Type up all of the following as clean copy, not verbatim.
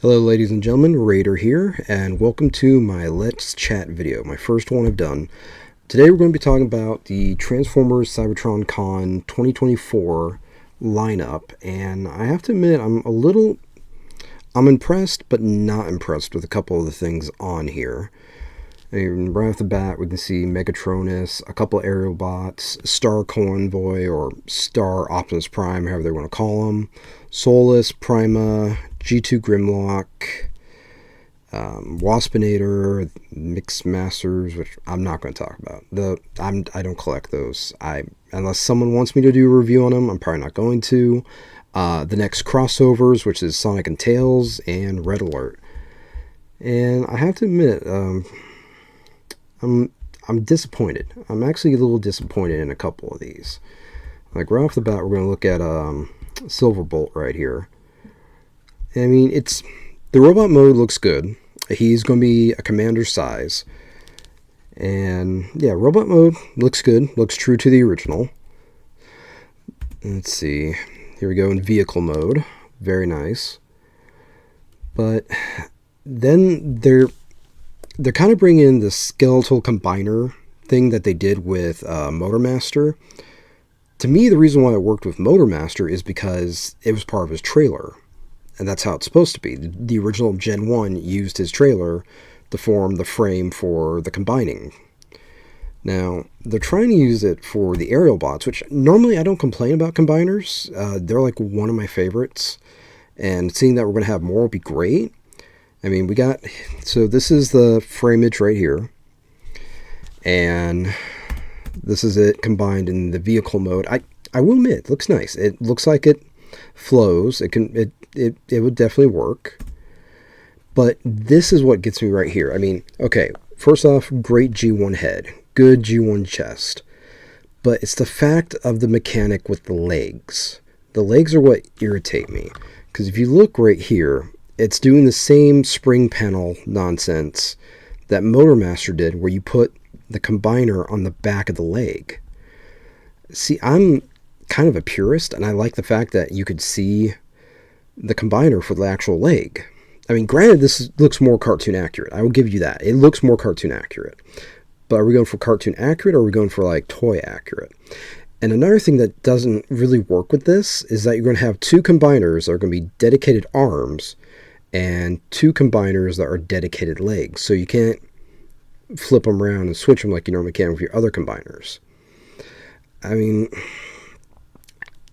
Hello ladies and gentlemen, Raider here, and welcome to my Let's Chat video, my first one I've done. Today we're going to be talking about the Transformers Cybertron Con 2024 lineup, and I have to admit I'm impressed but not impressed with a couple of the things on here. And right off the bat we can see Megatronus, a couple of aerial bots, Star Convoy or Star Optimus Prime, however they want to call him, Solus, Prima, G2 Grimlock, Waspinator, Mixed Masters, which I'm not going to talk about. I don't collect those. Unless someone wants me to do a review on them, I'm probably not going to. The next crossovers, which is Sonic and Tails and Red Alert. And I have to admit, I'm disappointed. I'm actually a little disappointed in a couple of these. Like right off the bat, we're going to look at Silverbolt right here. I mean, the robot mode looks good. He's going to be a commander size. And yeah, robot mode looks good. Looks true to the original. Let's see. Here we go in vehicle mode. Very nice. But then they're kind of bringing in the skeletal combiner thing that they did with Motormaster. To me, the reason why it worked with Motormaster is because it was part of his trailer. And that's how it's supposed to be. The original Gen 1 used his trailer to form the frame for the combining. Now, they're trying to use it for the aerial bots, which normally I don't complain about combiners. They're like one of my favorites. And seeing that we're going to have more will be great. I mean, so this is the frameage right here. And this is it combined in the vehicle mode. I will admit, it looks nice. It looks like it flows. It would definitely work. But this is what gets me right here. I mean, okay, first off, great G1 head. Good G1 chest. But it's the fact of the mechanic with the legs. The legs are what irritate me. Because if you look right here, it's doing the same spring panel nonsense that Motormaster did, where you put the combiner on the back of the leg. See, I'm kind of a purist, and I like the fact that you could see the combiner for the actual leg. I mean, granted, this looks more cartoon accurate. I will give you that. It looks more cartoon accurate. But are we going for cartoon accurate, or are we going for like toy accurate? And another thing that doesn't really work with this is that you're going to have two combiners that are going to be dedicated arms and two combiners that are dedicated legs. So you can't flip them around and switch them like you normally can with your other combiners. I mean,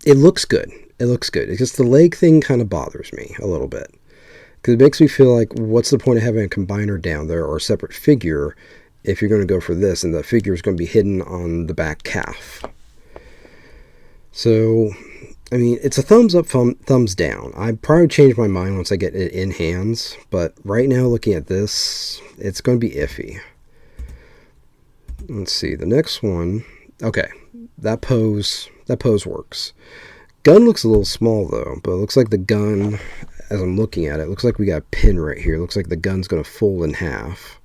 it looks good. It looks good. It's just the leg thing kind of bothers me a little bit. Because it makes me feel like, what's the point of having a combiner down there or a separate figure if you're going to go for this and the figure is going to be hidden on the back calf? So, I mean, it's a thumbs up, thumbs down. I'd probably change my mind once I get it in hands. But right now, looking at this, it's going to be iffy. Let's see, the next one. Okay, that pose works. Gun looks a little small though, but it looks like the gun, as I'm looking at it, looks like we got a pin right here. It looks like the gun's going to fold in half.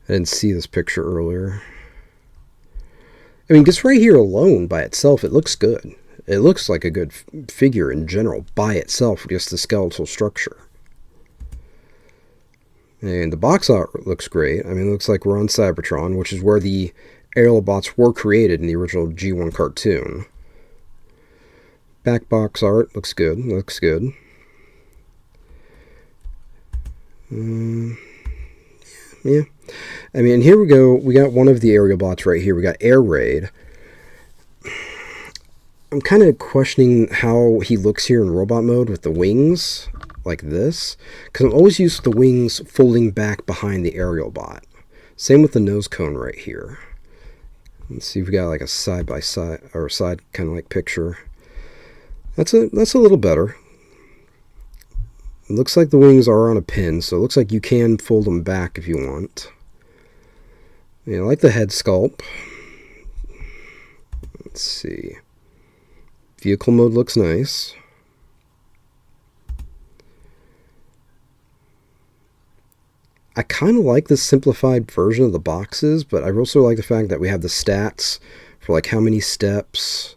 I didn't see this picture earlier. I mean, just right here alone by itself, it looks good. It looks like a good figure in general by itself, just the skeletal structure. And the box art looks great. I mean, it looks like we're on Cybertron, which is where the aerial bots were created in the original G1 cartoon. Back box art looks good. Looks good. Yeah. I mean, here we go. We got one of the aerial bots right here. We got Air Raid. I'm kind of questioning how he looks here in robot mode with the wings like this. Because I'm always used to the wings folding back behind the aerial bot. Same with the nose cone right here. Let's see if we got like a side-by-side or side kind of like picture. That's a little better. It looks like the wings are on a pin, so it looks like you can fold them back if you want. Yeah, I like the head sculpt. Let's see. Vehicle mode looks nice. I kind of like this simplified version of the boxes, but I also like the fact that we have the stats for like how many steps.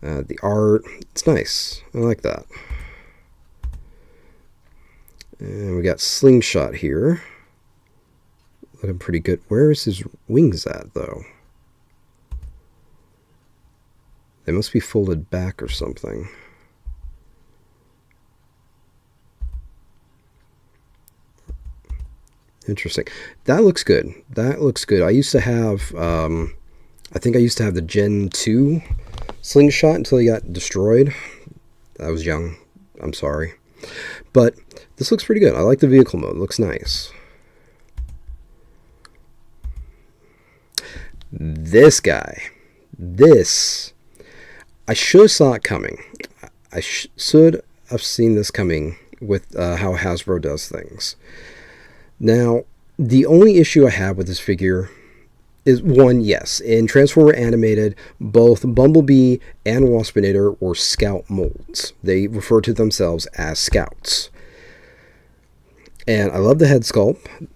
The art, it's nice. I like that. And we got Slingshot here. Looking pretty good. Where is his wings at, though? They must be folded back or something. Interesting. That looks good. That looks good. I used to have, I think I used to have the Gen 2 Slingshot until he got destroyed. I was young. I'm sorry. But this looks pretty good. I like the vehicle mode. It looks nice. This guy. This. I should have saw it coming. I should have seen this coming with how Hasbro does things. Now, the only issue I have with this figure is, one, yes, in Transformer Animated, both Bumblebee and Waspinator were Scout molds. They refer to themselves as Scouts. And I love the head sculpt.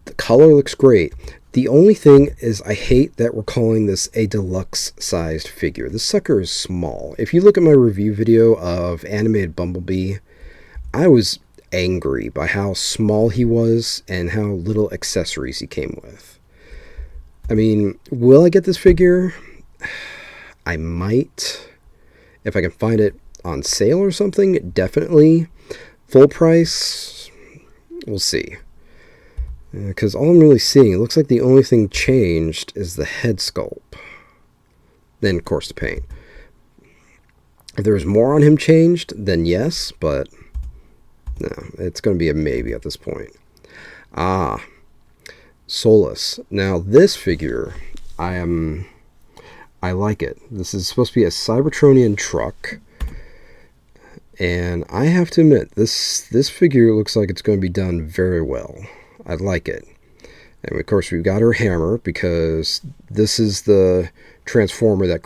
The color looks great. The only thing is I hate that we're calling this a deluxe-sized figure. This sucker is small. If you look at my review video of Animated Bumblebee, I was angry by how small he was and how little accessories he came with. I mean, will I get this figure? I might. If I can find it on sale or something, definitely. Full price, we'll see. Because all I'm really seeing, it looks like the only thing changed is the head sculpt. Then, of course, the paint. If there was more on him changed, then yes, but no, it's going to be a maybe at this point. Solus. Now, this figure, I like it. This is supposed to be a Cybertronian truck. And I have to admit, this figure looks like it's going to be done very well. I like it. And of course, we've got her hammer, because this is the Transformer that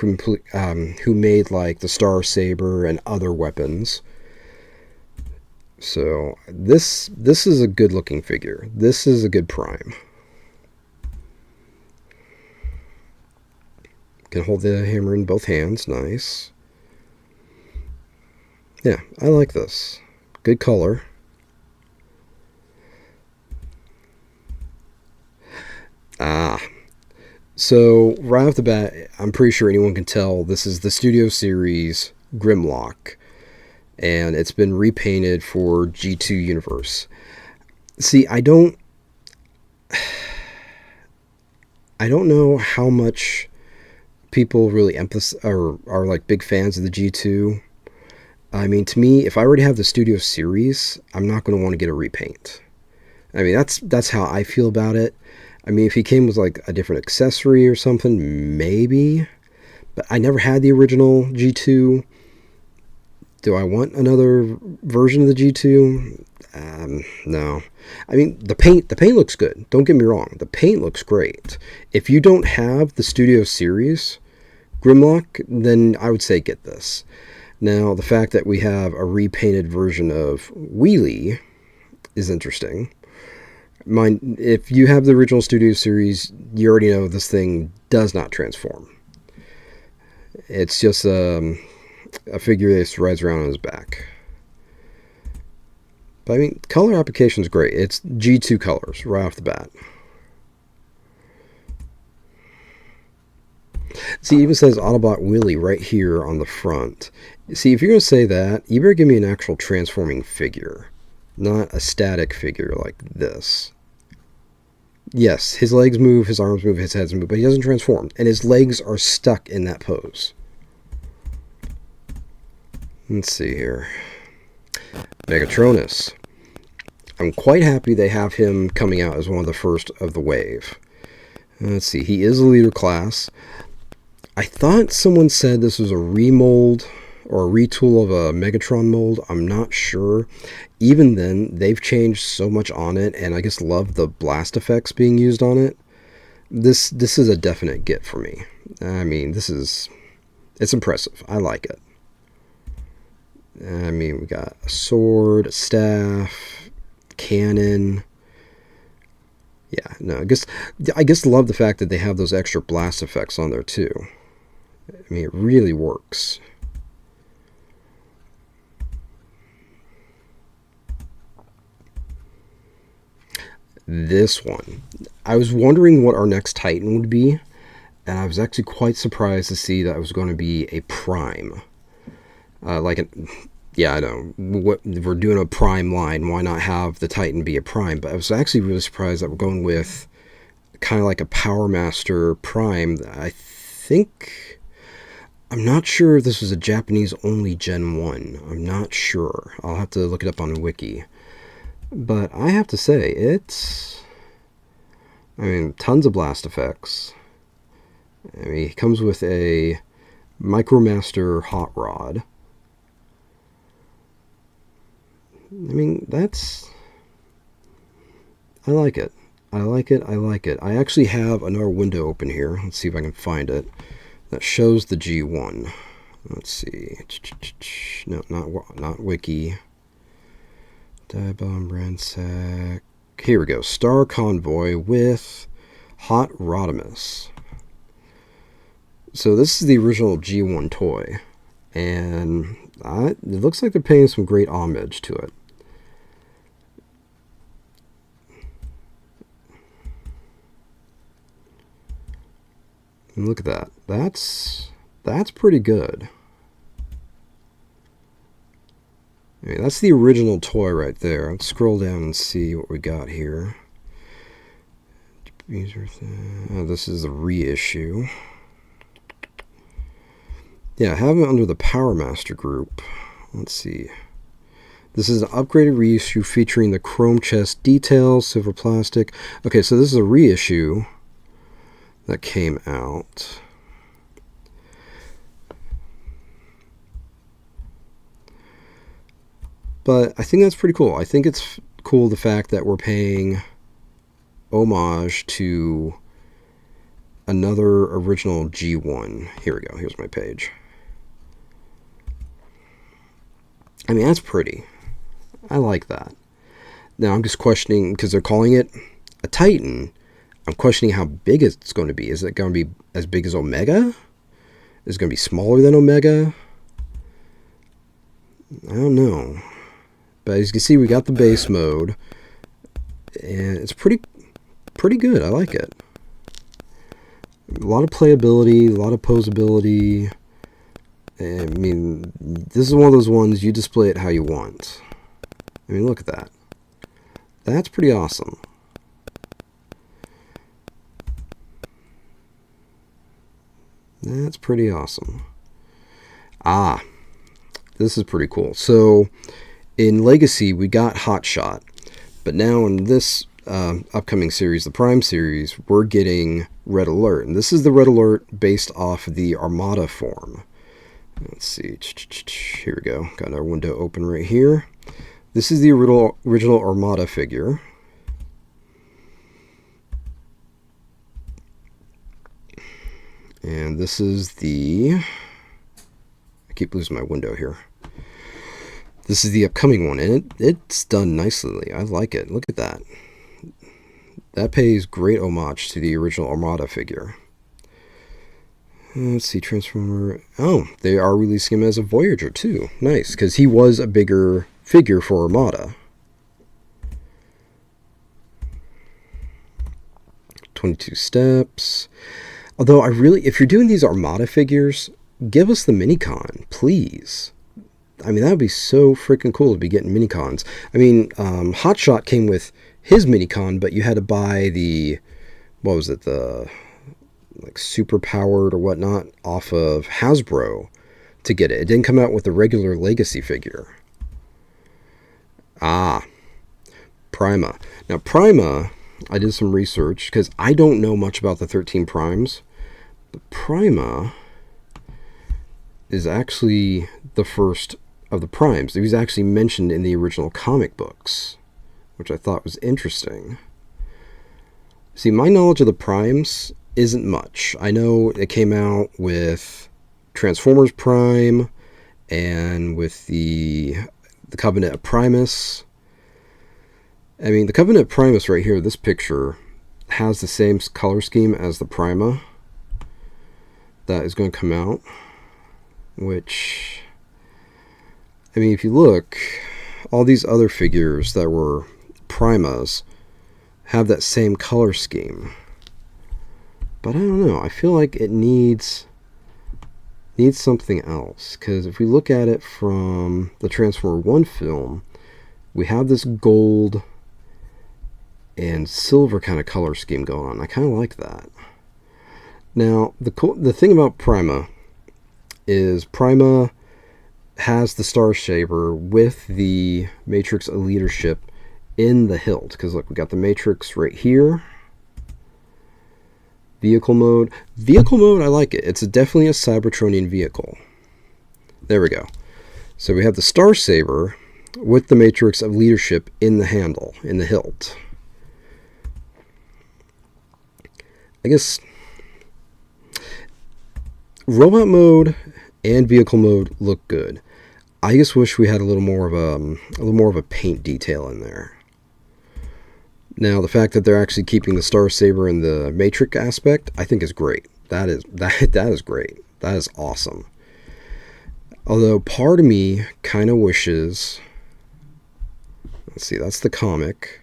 who made like the Star Saber and other weapons. So this is a good looking figure. This is a good prime. Can hold the hammer in both hands. Nice. Yeah, I like this. Good color. So right off the bat, I'm pretty sure anyone can tell this is the Studio Series Grimlock. And it's been repainted for G2 Universe. See, I don't know how much people really are like big fans of the G2. I mean, to me, if I already have the Studio Series, I'm not going to want to get a repaint. I mean, that's how I feel about it. I mean, if he came with like a different accessory or something, maybe. But I never had the original G2. Do I want another version of the G2? No. I mean, the paint looks good. Don't get me wrong. The paint looks great. If you don't have the Studio Series Grimlock, then I would say get this. Now, the fact that we have a repainted version of Wheelie is interesting. If you have the original Studio Series, you already know this thing does not transform. It's just a figure that rides around on his back. But I mean, color application is great. It's G2 colors right off the bat. See, it even says Autobot Willy right here on the front. See, if you're going to say that, you better give me an actual transforming figure, not a static figure like this. Yes, his legs move, his arms move, his head move, but he doesn't transform, and his legs are stuck in that pose. Let's see here. Megatronus. I'm quite happy they have him coming out as one of the first of the wave. Let's see, he is a leader class. I thought someone said this was a remold or a retool of a Megatron mold. I'm not sure. Even then, they've changed so much on it, and I just love the blast effects being used on it. This is a definite get for me. I mean, it's impressive. I like it. I mean, we got a sword, a staff, cannon. Yeah, no, I guess love the fact that they have those extra blast effects on there too. I mean, it really works. this one. I was wondering what our next Titan would be, and I was actually quite surprised to see that it was going to be a Prime. Yeah, I know. We're doing a Prime line. Why not have the Titan be a Prime? But I was actually really surprised that we're going with kind of like a Power Master Prime. I think... I'm not sure if this was a Japanese-only Gen 1. I'm not sure. I'll have to look it up on the wiki. But I have to say, it's... I mean, tons of blast effects. I mean, it comes with a Micromaster Hot Rod. I mean, that's... I like it. I like it. I like it. I actually have another window open here. Let's see if I can find it. That shows the G1. Let's see. No, not wiki. Diabomb Ransack. Here we go. Star Convoy with Hot Rodimus. So this is the original G1 toy. And it looks like they're paying some great homage to it. And look at that. That's pretty good. I mean, that's the original toy right there. Let's scroll down and see what we got here. This is a reissue. Yeah, I have it under the Power Master group. Let's see. This is an upgraded reissue featuring the chrome chest details, silver plastic. Okay, so this is a reissue that came out. But I think that's pretty cool. I think it's cool the fact that we're paying homage to another original G1. Here we go. Here's my page. I mean, that's pretty. I like that. Now I'm just questioning, because they're calling it a Titan, I'm questioning how big it's going to be. Is it going to be as big as Omega? Is it going to be smaller than Omega? I don't know. But as you can see, we got the base mode. And it's pretty good. I like it. A lot of playability, a lot of posability. I mean, this is one of those ones you display it how you want. I mean, look at that. That's pretty awesome. That's pretty awesome. Ah, this is pretty cool. So, in Legacy, we got Hotshot. But now in this upcoming series, the Prime series, we're getting Red Alert. And this is the Red Alert based off the Armada form. Let's see. Here we go. Got our window open right here. This is the original Armada figure. And this is the... I keep losing my window here. This is the upcoming one, and it's done nicely. I like it. Look at that. That pays great homage to the original Armada figure. Let's see, Transformer... Oh, they are releasing him as a Voyager, too. Nice, because he was a bigger figure for Armada. 22 steps. Although, if you're doing these Armada figures, give us the Minicon, please. I mean, that would be so freaking cool to be getting Minicons. I mean, Hotshot came with his Minicon, but you had to buy the... What was it? The... like super powered or whatnot off of Hasbro to get it. It didn't come out with the regular Legacy figure. Ah, Prima. Now Prima, I did some research because I don't know much about the 13 Primes, but Prima is actually the first of the Primes. He was actually mentioned in the original comic books, which I thought was interesting. See, my knowledge of the Primes isn't much. I know it came out with Transformers Prime and with the Covenant of Primus. I mean, the Covenant of Primus right here, this picture, has the same color scheme as the Prima that is going to come out, which, I mean, if you look, all these other figures that were Primas have that same color scheme. But I don't know. I feel like it needs something else. Because if we look at it from the Transformer 1 film, we have this gold and silver kind of color scheme going on. I kind of like that. Now, the thing about Prima is Prima has the Star Saber with the Matrix leadership in the hilt. Because look, we got the Matrix right here. Vehicle mode. Vehicle mode, I like it. It's definitely a Cybertronian vehicle. There we go. So we have the Star Saber with the Matrix of leadership in the handle, in the hilt. I guess robot mode and vehicle mode look good. I just wish we had a little more of a paint detail in there. Now, the fact that they're actually keeping the Star Saber in the Matrix aspect, I think is great. That is great. That is awesome. Although part of me kind of wishes, let's see, that's the comic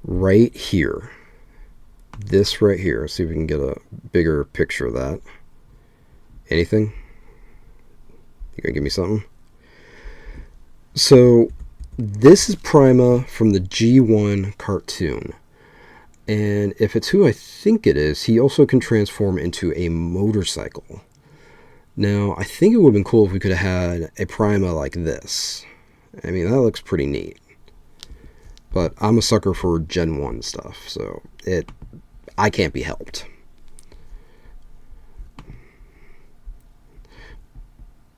right here. This right here. Let's see if we can get a bigger picture of that. Anything? You gonna give me something? So this is Prima from the G1 cartoon. And if it's who I think it is, he also can transform into a motorcycle. Now, I think it would have been cool if we could have had a Prima like this. I mean, that looks pretty neat. But I'm a sucker for Gen 1 stuff, so I can't be helped.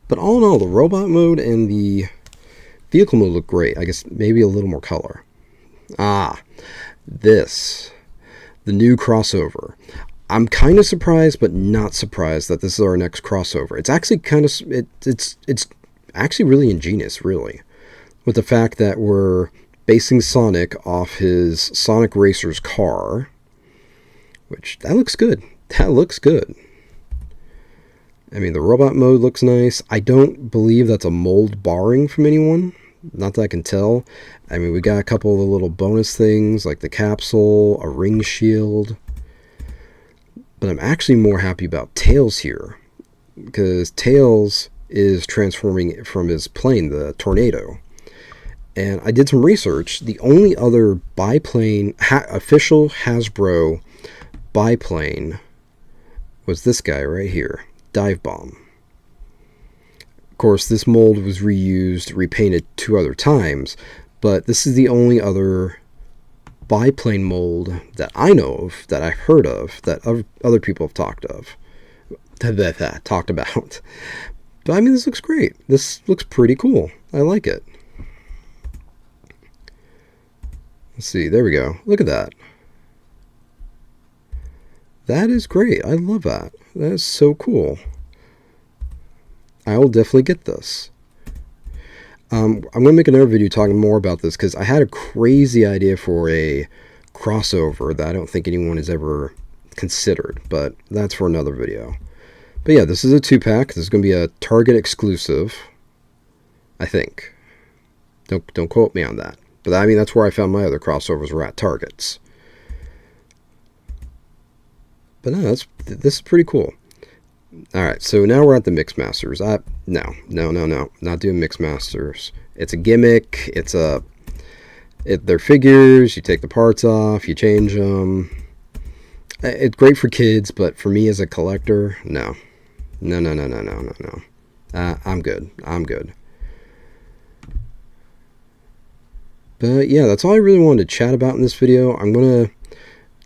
But all in all, the robot mode and the vehicle mode look great. I guess maybe a little more color. This. The new crossover. I'm kind of surprised, but not surprised that this is our next crossover. It's actually kind of... It's actually really ingenious, really. With the fact that we're basing Sonic off his Sonic Racer's car. Which, that looks good. That looks good. I mean, the robot mode looks nice. I don't believe that's a mold barring from anyone. Not that I can tell. I mean, we got a couple of the little bonus things, like the capsule, a ring shield. But I'm actually more happy about Tails here. Because Tails is transforming from his plane, the Tornado. And I did some research. The only other biplane, official Hasbro biplane was this guy right here. Dive Bomb. Of course, this mold was reused, repainted 2 other times, but this is the only other biplane mold that I know of, that I've heard of, that other people have talked about. But I mean, this looks great. This looks pretty cool. I like it. Let's see, there we go. Look at that. That is great. I love that. That is so cool. I will definitely get this. I'm going to make another video talking more about this because I had a crazy idea for a crossover that I don't think anyone has ever considered, but that's for another video. But yeah, this is a 2-pack. This is going to be a Target exclusive, I think. Don't quote me on that. But I mean, that's where I found my other crossovers were at Targets. But no, this is pretty cool. Alright, so now we're at the Mix Masters. No. Not doing Mix Masters. It's a gimmick. They're figures. You take the parts off. You change them. It's great for kids, but for me as a collector, no. No. I'm good. But yeah, that's all I really wanted to chat about in this video. I'm going to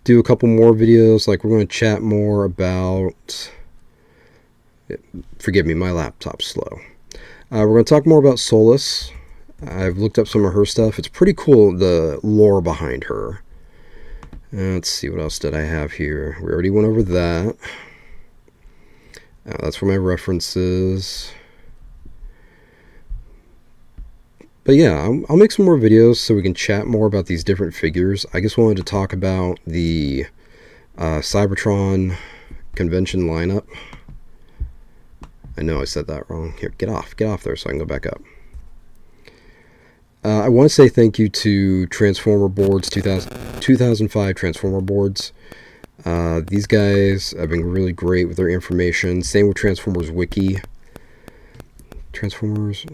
do a couple more videos. Like, we're going to chat more about... Forgive me, my laptop's slow. We're going to talk more about Solus. I've looked up some of her stuff. It's pretty cool, the lore behind her. Let's see, what else did I have here? We already went over that. That's for my references. But yeah, I'll make some more videos so we can chat more about these different figures. I just wanted to talk about the Cybertron convention lineup. I know I said that wrong. Here, get off there so I can go back up. I I want to say thank you to Transformer Boards 2005 Transformer Boards. These guys have been really great with their information. Same with Transformers Wiki. Transformers.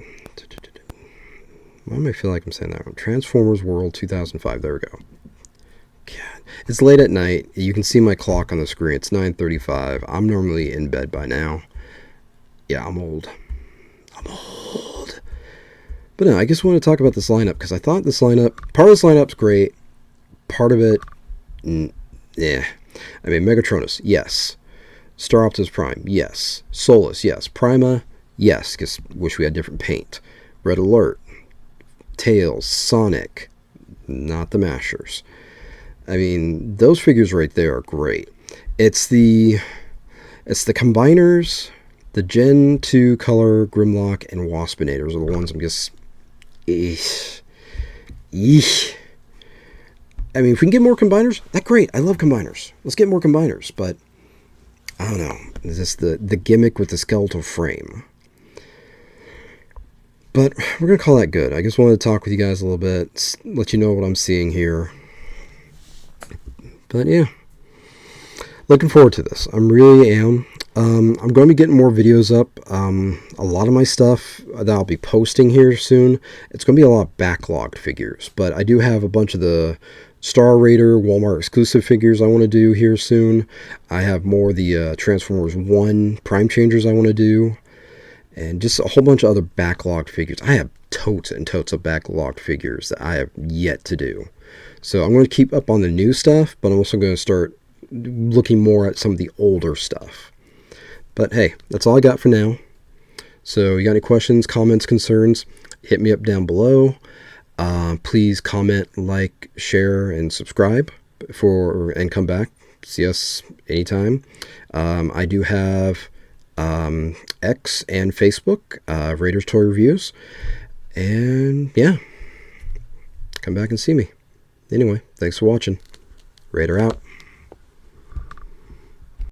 Why do I feel like I'm saying that wrong? Transformers World 2005. There we go. God, it's late at night. You can see my clock on the screen. It's 9:35. I'm normally in bed by now. Yeah, I'm old. But no, I just want to talk about this lineup because I thought this lineup, part of this lineup's great. Part of it, yeah. I mean, Megatronus, yes. Star Optimus Prime, yes. Solus, yes. Prima, yes, because wish we had different paint. Red Alert, Tails, Sonic, not the Mashers. I mean, those figures right there are great. It's the combiners, the Gen 2 color Grimlock and Waspinators are the ones I'm just... Eesh. I mean, if we can get more combiners, that's great. I love combiners. Let's get more combiners. But, I don't know. Is this the gimmick with the skeletal frame? But we're going to call that good. I just wanted to talk with you guys a little bit. Let you know what I'm seeing here. But, yeah. Looking forward to this. I really am. I'm going to be getting more videos up. A lot of my stuff that I'll be posting here soon, it's going to be a lot of backlogged figures. But I do have a bunch of the Star Raider Walmart exclusive figures I want to do here soon. I have more of the Transformers 1 Prime Changers I want to do. And just a whole bunch of other backlogged figures. I have totes and totes of backlogged figures that I have yet to do. So I'm going to keep up on the new stuff, but I'm also going to start looking more at some of the older stuff. But hey, that's all I got for now. So you got any questions, comments, concerns, hit me up down below. Please comment, like, share, and subscribe and come back. See us anytime. I do have X and Facebook, Raiders Toy Reviews. And yeah, come back and see me. Anyway, thanks for watching. Raider out.